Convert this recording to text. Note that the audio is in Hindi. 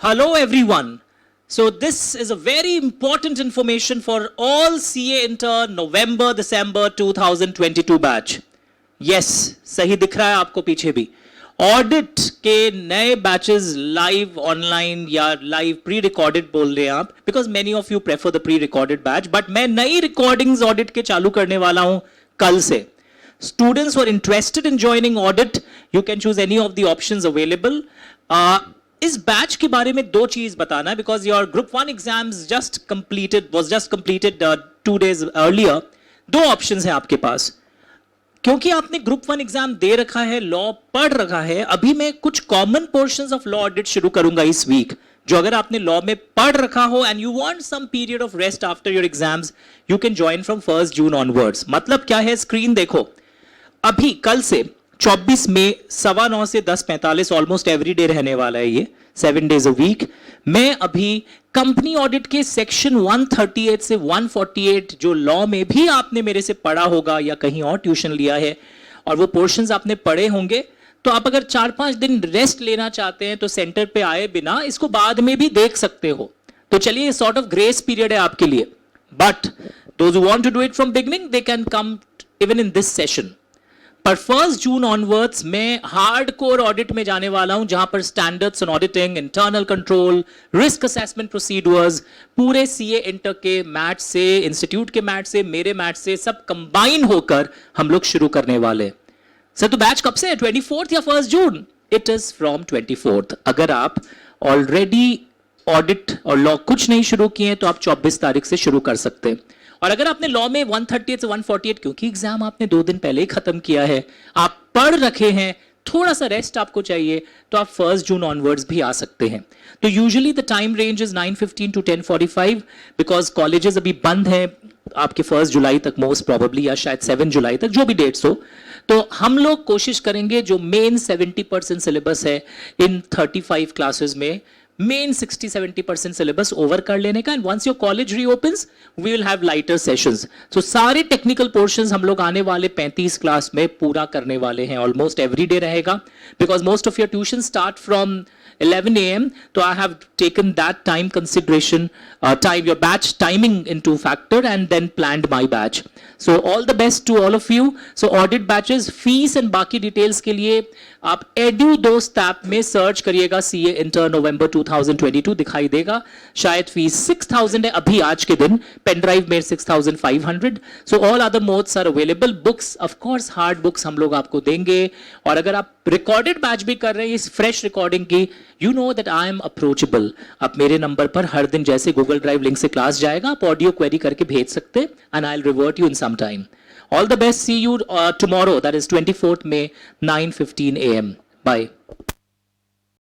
Hello everyone. So this is a very important information for all CA intern November December 2022 batch. Yes, सही दिख रहा है आपको पीछे भी. ऑडिट के नए बैचेस लाइव ऑनलाइन या लाइव प्री रिकॉर्डेड बोल रहे हैं आप, because many of you prefer the pre recorded batch, but मैं नई रिकॉर्डिंग्स ऑडिट के चालू करने वाला हूं कल से. Students who are interested in joining audit, you can choose any of the options available. इस बैच के बारे में दो चीज बताना है, because your group 1 exams was just completed 2 days earlier. दो ऑप्शंस हैं आपके पास. क्योंकि आपने ग्रुप 1 एग्जाम दे रखा है, लॉ पढ़ रखा है, अभी मैं कुछ common portions of law audit शुरू करूंगा इस वीक, जो अगर आपने लॉ में पढ़ रखा हो and you want some period of rest after your exams, you can join from 1 June onwards. मतलब क्या है, स्क्रीन देखो. अभी कल से 24 मई 9:15 से 10:45 ऑलमोस्ट एवरी डे रहने वाला है ये, 7 days a week. मैं अभी कंपनी ऑडिट के सेक्शन 138 से 148 जो लॉ में भी आपने मेरे से पढ़ा होगा या कहीं और ट्यूशन लिया है और वो पोर्शंस आपने पढ़े होंगे, तो आप अगर 4-5 दिन रेस्ट लेना चाहते हैं तो सेंटर पे आए बिना इसको बाद में भी देख सकते हो. तो चलिए, ये सॉर्ट ऑफ ग्रेस पीरियड है आपके लिए. But those who want to do it from beginning, they can come even in this session. पर 1 जून ऑनवर्ड्स मैं हार्डकोर ऑडिट में जाने वाला हूं, जहां पर standards on auditing, internal control, risk assessment procedures, पूरे सीए इंटर के मैथ से, इंस्टीट्यूट के मैथ से, मेरे मैथ से सब कंबाइन होकर हम लोग शुरू करने वाले. सर तो बैच कब से है, 24th या 1 जून? It is from 24th. अगर आप ऑलरेडी ऑडिट और लॉ कुछ नहीं शुरू किए हैं तो आप 24 तारीख से शुरू कर सकते हैं. और अगर आपने लॉ में 138 से 148, क्योंकि एग्जाम आपने 2 दिन पहले ही खत्म किया है, आप पढ़ रखे हैं, थोड़ा सा रेस्ट आपको चाहिए, तो आप 1 जून ऑनवर्ड्स भी आ सकते हैं. तो usually the time range is 9:15 to 10:45, because colleges अभी बंद हैं आपके 1 जुलाई तक मोस्ट प्रोबेबली, या शायद 7 जुलाई तक, जो भी डेट्स हो. तो हम लोग कोशिश करेंगे जो मेन 70% सिलेबस है इन 35 क्लासेस में, मेन 60-70% सिलेबस ओवर कर लेने का. And once your college reopens we will have lighter sessions. So सारे टेक्निकल पोर्शंस हम लोग आने वाले 35 क्लास में पूरा करने वाले हैं. ऑलमोस्ट एवरी डे रहेगा, because most of your tuition start from 11 a.m. So I have taken that time consideration, your batch timing into factor, and then planned my batch. So all the best to all of you. So audit batches, fees and बाकी details के लिए आप EduDost ऐप में सर्च करिएगा, CA Intern November 2022 दिखाई देगा. शायद फीस 6,000 है अभी आज के दिन, पेन ड्राइव में 6,500. So all other modes are available. Books, of course, hard books हम लोग आपको देंगे. और अगर आप रिकॉर्डेड बैच भी कर रहे हैं इस फ्रेश रिकॉर्डिंग की, you know that I am approachable. आप मेरे नंबर पर हर दिन जैसे गूगल ड्राइव लिंक से क्लास जाएगा, आप ऑडियो क्वेरी करके भेज सकते हैं, and I will revert you in some time. All the best. See you tomorrow, that is 24th May, 9:15 a.m. Bye.